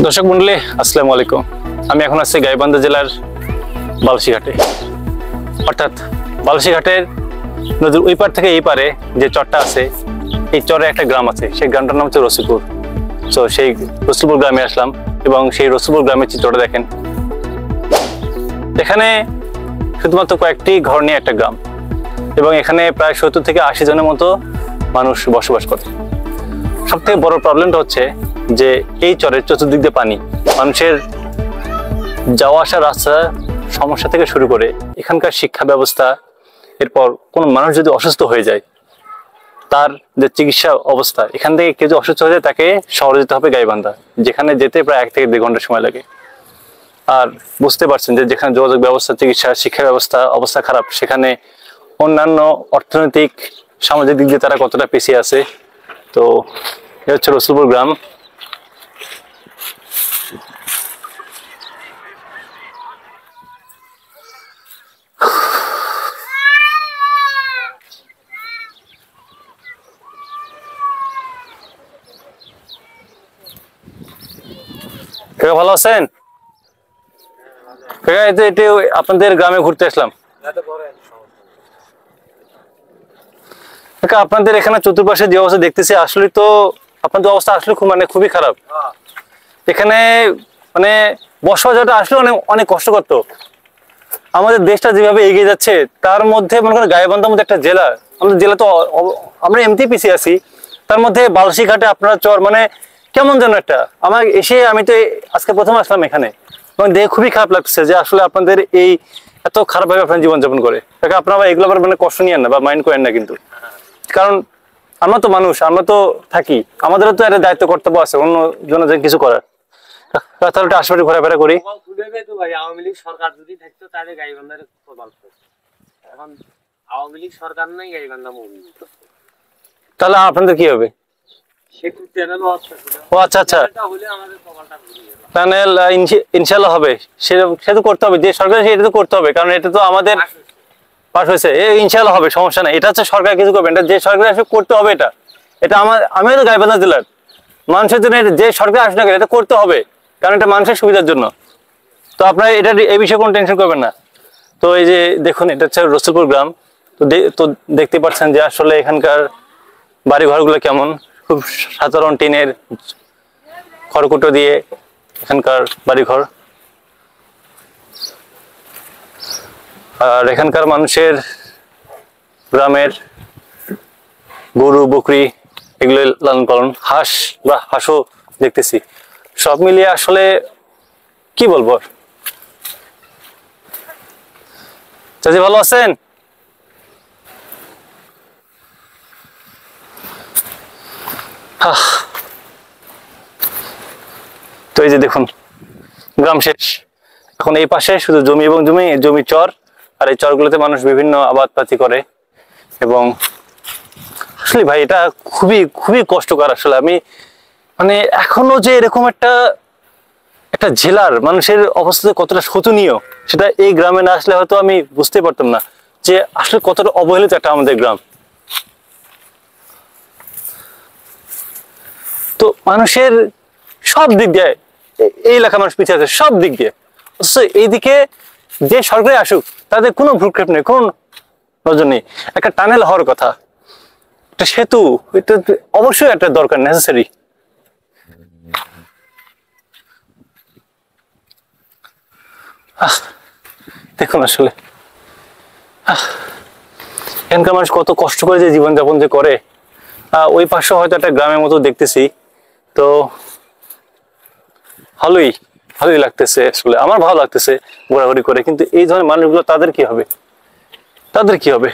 দর্শক মন্ডলী আসসালামু আলাইকুম। আমি এখন আছি গাইবান্ধা জেলার বালুশিঘাটে, অর্থাৎ বালুশিঘাটের নদীর ওই পার থেকে এই পারে যে চরটা আছে, এই চরে একটা গ্রাম আছে, সেই গ্রামটার নাম হচ্ছে রসুলপুর। তো সেই রসুলপুর গ্রামে আসলাম এবং সেই রসুলপুর গ্রামের চিত্রটা দেখেন। এখানে শুধুমাত্র কয়েকটি ঘর নিয়ে একটা গ্রাম এবং এখানে প্রায় 70 থেকে 80 জনের মতো মানুষ বসবাস করে। সব থেকে বড় প্রবলেমটা হচ্ছে যে এই চরের চতুর্দিক দিয়ে পানি, মানুষের যাওয়া আসার রাস্তা সমস্যা থেকে শুরু করে এখানকার শিক্ষা ব্যবস্থা, এরপর কোনো মানুষ যদি অসুস্থ হয়ে যায় তার যে চিকিৎসা অবস্থা, এখান থেকে কেউ যদি অসুস্থ হয়ে যায় তাকে শহরে যেতে হবে গাইবান্ধা, যেখানে যেতে প্রায় 1 থেকে 2 ঘন্টা সময় লাগে। আর বুঝতে পারছেন যে যেখানে যোগাযোগ ব্যবস্থা, চিকিৎসা, শিক্ষা ব্যবস্থা অবস্থা খারাপ, সেখানে অন্যান্য অর্থনৈতিক সামাজিক দিক দিয়ে তারা কতটা পিছিয়ে আছে। তো এ হচ্ছে রসুলপুর গ্রাম। ভালো আছেন? আপনাদের গ্রামে ঘুরতে আসলাম। আপনাদের এখানে চতুর্পাশে যে অবস্থা দেখতেছি, আসলে তো আপনাদের অবস্থা আসলে খুবই খারাপ। এখানে বসবাস আসলে অনেক কষ্ট করতো। আমাদের দেশটা যেভাবে এগিয়ে যাচ্ছে তার মধ্যে মনে করেন গাইবান্ধার মধ্যে একটা জেলা, আমাদের জেলা তো আমরা এমনি পিছিয়ে আছি, তার মধ্যে বালুশিঘাটে আপনারা চর কেমন যেন একটা। আমি তো আজকে প্রথম আসলাম এখানে এবং দেখে খুবই খারাপ লাগছে যে আসলে আপনাদের এই এত খারাপ ভাবে আপনার জীবনযাপন করে। আপনারা এগুলো আবার কষ্ট নিয়েন না বা মাইন্ড করেন না, কিন্তু কারণ আমরা তো মানুষ, আমরা তো থাকি, আমাদেরও তো একটা দায়িত্ব কর্তব্য আছে অন্য জনের কিছু করার। তাহলে আশেপাশে ঘোরাফেরা করি। আওয়ামী লীগ সরকার যদি থাকতো তাহলে গাইবান্ধার এখন আওয়ামী লীগ সরকার নাই, গাইবান্ধা তাহলে আপনাদের কি হবে? ও আচ্ছা আচ্ছা, প্যানেল ইনশাল্লাহ হবে, সে তো করতে হবে, যে সরকার এটা তো করতে হবে, কারণ এটা তো আমাদের পাস হয়েছে, ইনশাল্লাহ হবে, সমস্যা নাই। এটা হচ্ছে সরকার কিছু করবে, এটা যে সরকার আসবে করতে হবে। এটা আমিও তো গাইবান্ধা জেলার মানুষের জন্য, যে সরকার আসবে না এটা করতে হবে, কারণ এটা মানুষের সুবিধার জন্য। তো আপনারা এটা এই বিষয়ে কোনো টেনশন করবেন না। তো এই যে দেখুন, এটা হচ্ছে রসুলপুর গ্রাম। তো দেখতে পাচ্ছেন যে আসলে এখানকার বাড়ি ঘরগুলো কেমন, খুব সাধারণ টিনের খড়কুটো দিয়ে এখানকার বাড়িঘর। আর এখানকার মানুষের গ্রামের গরু বকরি এগুলো লালন পালন, হাঁসও দেখতেছি। সব মিলিয়ে আসলে কি বলবো। চাচি ভালো আছেন? তো এই যে দেখুন গ্রাম শেষ, এখন এই পাশে শুধু জমি এবং জমি চর, আর এই চরগুলোতে মানুষ বিভিন্ন আবাদপাতি করে। এবং আসলে ভাই এটা খুবই খুবই কষ্টকর। আসলে আমি এখনো যে এরকম একটা জেলার মানুষের অবস্থা কতটা শোচনীয়, সেটা এই গ্রামে না আসলে হয়তো আমি বুঝতে পারতাম না যে আসলে কতটা অবহেলিত একটা আমাদের গ্রাম। তো মানুষের সব দিক দিয়ে এই এলাকার মানুষ পিছিয়ে আছে, সব দিক দিয়ে। এইদিকে যে সরকারে আসুক তাদের কোনো ভ্রুক্ষেপ নেই, কোন নজর নেই। একটা টানেল হওয়ার কথা, একটা সেতু, এটা অবশ্যই একটা দরকার, নেসেসারি। দেখুন আসলে এখানকার মানুষ কত কষ্ট করে যে জীবনযাপন যে করে। ওই পাশে হয়তো একটা গ্রামের মতো দেখতেছি, তো ভালোই লাগতেছে। আসলে আমার ভালো লাগতেছে ঘোরাঘুরি করে, কিন্তু এই ধরনের মানুষগুলো তাদের কি হবে?